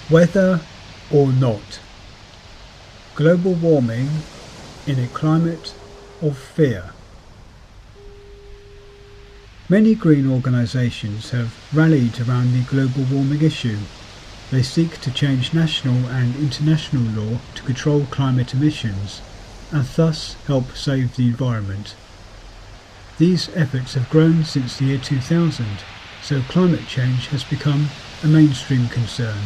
Whether or not. Global warming in a climate of fear. Many green organisations have rallied around the global warming issue. They seek to change national and international law to control climate emissions and thus help save the environment. These efforts have grown since the year 2000, so climate change has become a mainstream concern.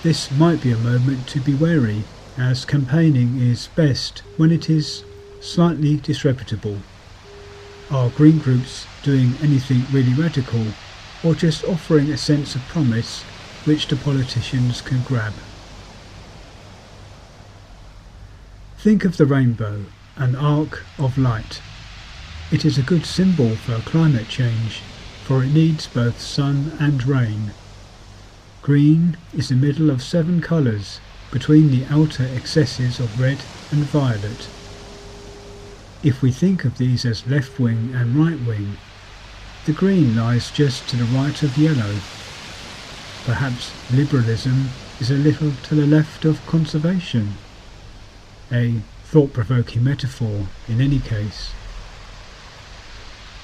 This might be a moment to be wary, as campaigning is best when it is slightly disreputable. Are green groups doing anything really radical, or just offering a sense of promise which the politicians can grab? Think of the rainbow, an arc of light. It is a good symbol for climate change, for it needs both sun and rain. Green is the middle of 7 colours between the outer excesses of red and violet. If we think of these as left wing and right wing, the green lies just to the right of yellow. Perhaps liberalism is a little to the left of conservation. A thought-provoking metaphor in any case.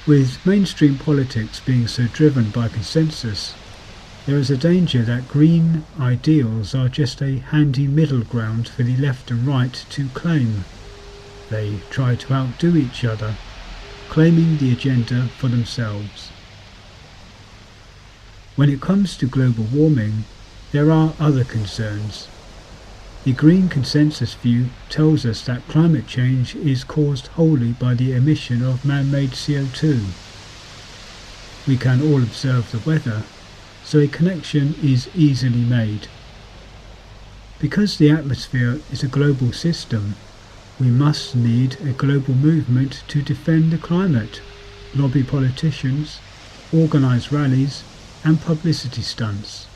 With mainstream politics being so driven by consensus, there is a danger that green ideals are just a handy middle ground for the left and right to claim. They try to outdo each other, claiming the agenda for themselves. When it comes to global warming, there are other concerns. The green consensus view tells us that climate change is caused wholly by the emission of man-made CO2. We can all observe the weather, so a connection is easily made. Because the atmosphere is a global system, we must need a global movement to defend the climate, lobby politicians, organise rallies and publicity stunts.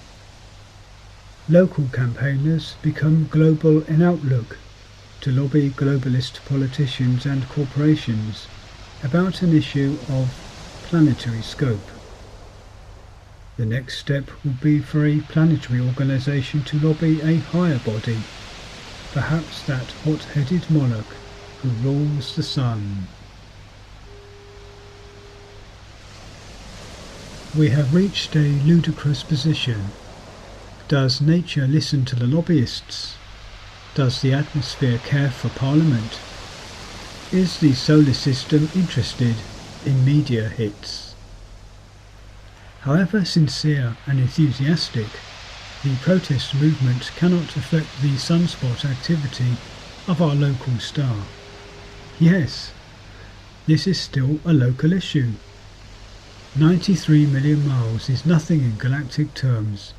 Local campaigners become global in outlook to lobby globalist politicians and corporations about an issue of planetary scope. The next step will be for a planetary organisation to lobby a higher body, perhaps that hot-headed monarch who rules the sun. We have reached a ludicrous position. Does nature listen to the lobbyists? Does the atmosphere care for Parliament? Is the solar system interested in media hits? However sincere and enthusiastic, the protest movement cannot affect the sunspot activity of our local star. Yes, this is still a local issue. 93 million miles is nothing in galactic terms.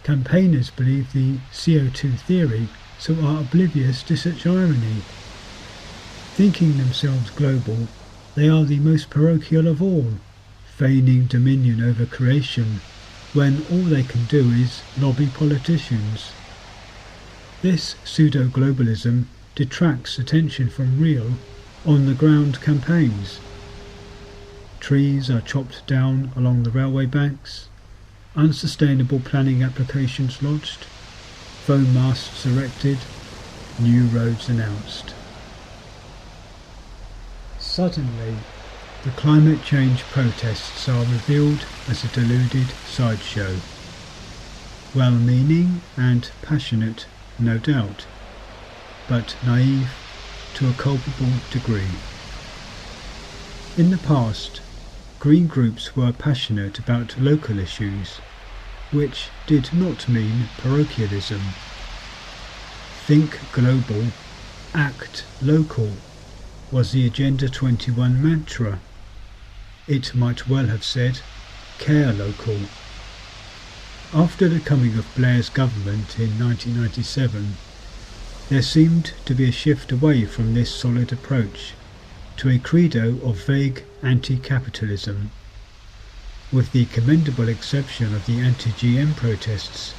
Campaigners believe the CO2 theory, so are oblivious to such irony. Thinking themselves global, they are the most parochial of all, feigning dominion over creation, when all they can do is lobby politicians. This pseudo-globalism detracts attention from real, on-the-ground campaigns. Trees are chopped down along the railway banks, unsustainable planning applications lodged, foam masts erected, new roads announced. Suddenly, the climate change protests are revealed as a deluded sideshow. Well-meaning and passionate, no doubt, but naive to a culpable degree. In the past, green groups were passionate about local issues, which did not mean parochialism. Think global, act local was the Agenda 21 mantra. It might well have said, care local. After the coming of Blair's government in 1997, there seemed to be a shift away from this solid approach to a credo of vague anti-capitalism. With the commendable exception of the anti-GM protests,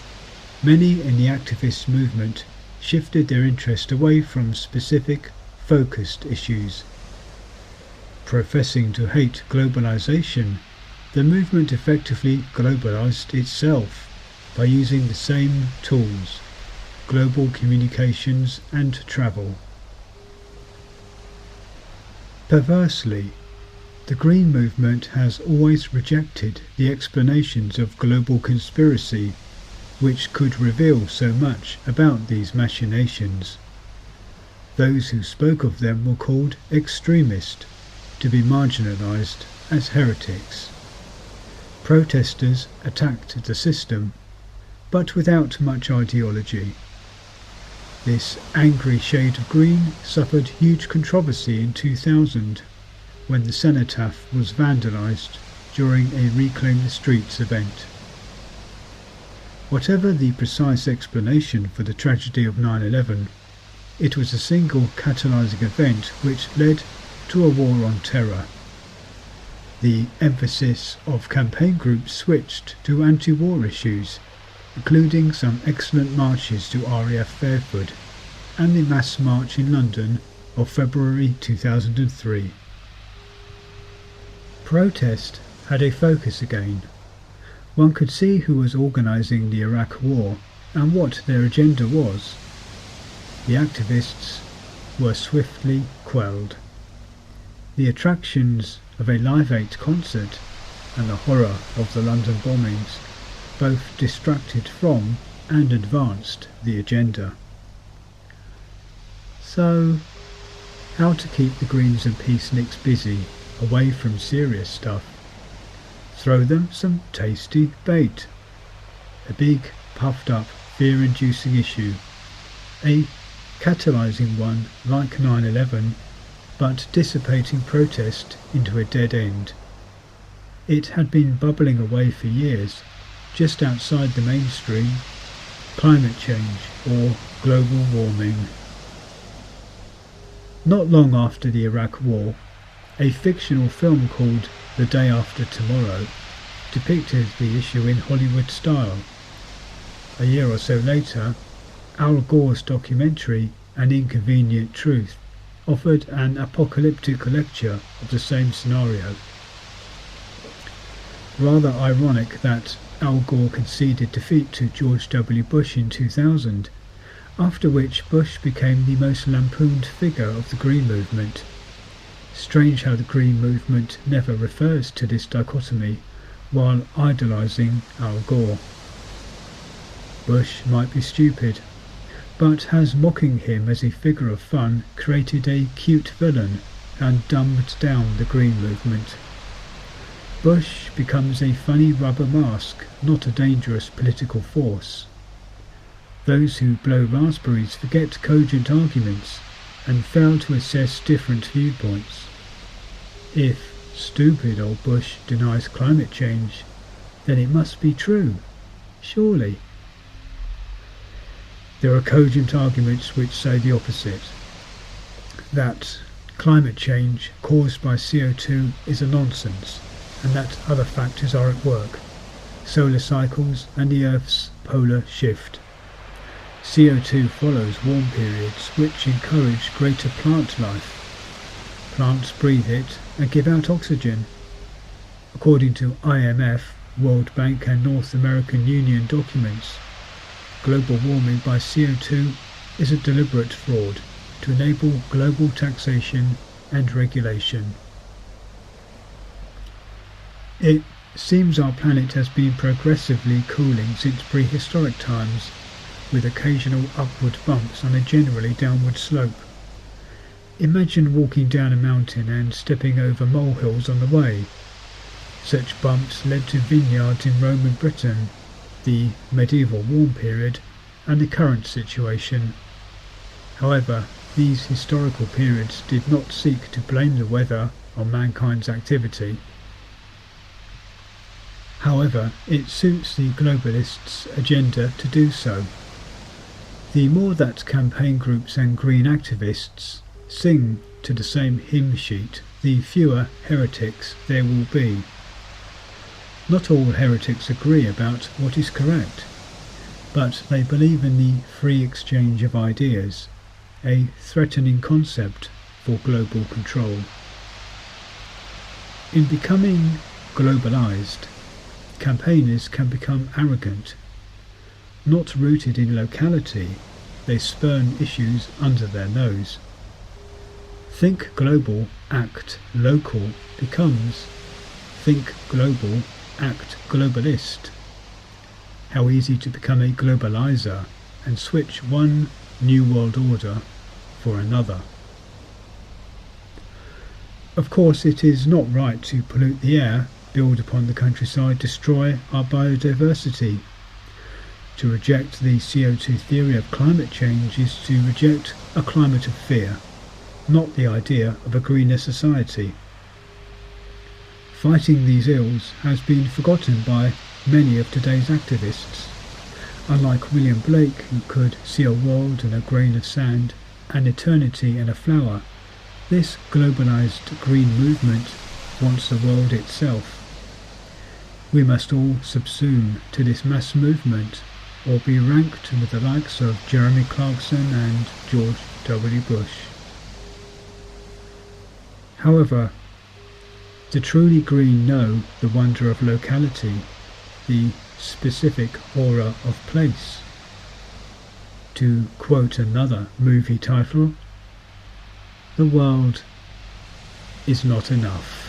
many in the activist movement shifted their interest away from specific, focused issues. Professing to hate globalization, the movement effectively globalized itself, by using the same tools: global communications and travel. Perversely, the Green Movement has always rejected the explanations of global conspiracy, which could reveal so much about these machinations. Those who spoke of them were called extremist, to be marginalized as heretics. Protesters attacked the system, but without much ideology. This angry shade of green suffered huge controversy in 2000 when the cenotaph was vandalized during a Reclaim the Streets event. Whatever the precise explanation for the tragedy of 9/11, it was a single catalyzing event which led to a war on terror. The emphasis of campaign groups switched to anti-war issues, including some excellent marches to RAF Fairford and the mass march in London of February 2003. Protest had a focus again. One could see who was organising the Iraq War and what their agenda was. The activists were swiftly quelled. The attractions of a Live 8 concert and the horror of the London bombings both distracted from and advanced the agenda. So, how to keep the Greens and Peaceniks busy away from serious stuff? Throw them some tasty bait. A big, puffed up, fear-inducing issue. A catalysing one like 9/11, but dissipating protest into a dead end. It had been bubbling away for years, just outside the mainstream: climate change or global warming. Not long after the Iraq War, a fictional film called The Day After Tomorrow depicted the issue in Hollywood style. A year or so later, Al Gore's documentary An Inconvenient Truth offered an apocalyptic lecture of the same scenario. Rather ironic that Al Gore conceded defeat to George W. Bush in 2000, after which Bush became the most lampooned figure of the Green Movement. Strange how the Green Movement never refers to this dichotomy while idolising Al Gore. Bush might be stupid, but has mocking him as a figure of fun created a cute villain and dumbed down the Green Movement? Bush becomes a funny rubber mask, not a dangerous political force. Those who blow raspberries forget cogent arguments and fail to assess different viewpoints. If stupid old Bush denies climate change, then it must be true, surely. There are cogent arguments which say the opposite, that climate change caused by CO2 is a nonsense, and that other factors are at work: solar cycles and the Earth's polar shift. CO2 follows warm periods which encourage greater plant life. Plants breathe it and give out oxygen. According to IMF, World Bank and North American Union documents, global warming by CO2 is a deliberate fraud to enable global taxation and regulation. It seems our planet has been progressively cooling since prehistoric times, with occasional upward bumps on a generally downward slope. Imagine walking down a mountain and stepping over molehills on the way. Such bumps led to vineyards in Roman Britain, the medieval warm period, and the current situation. However, these historical periods did not seek to blame the weather on mankind's activity. However, it suits the globalists' agenda to do so. The more that campaign groups and green activists sing to the same hymn sheet, the fewer heretics there will be. Not all heretics agree about what is correct, but they believe in the free exchange of ideas, a threatening concept for global control. In becoming globalized, campaigners can become arrogant, not rooted in locality, they spurn issues under their nose. Think global, act local becomes think global, act globalist. How easy to become a globalizer and switch one new world order for another. Of course, it is not right to pollute the air, build upon the countryside, destroy our biodiversity. To reject the CO2 theory of climate change is to reject a climate of fear, not the idea of a greener society. Fighting these ills has been forgotten by many of today's activists. Unlike William Blake, who could see a world in a grain of sand, an eternity in a flower, this globalized green movement wants the world itself. We must all subsume to this mass movement or be ranked with the likes of Jeremy Clarkson and George W. Bush. However, the truly green know the wonder of locality, the specific aura of place. To quote another movie title, the world is not enough.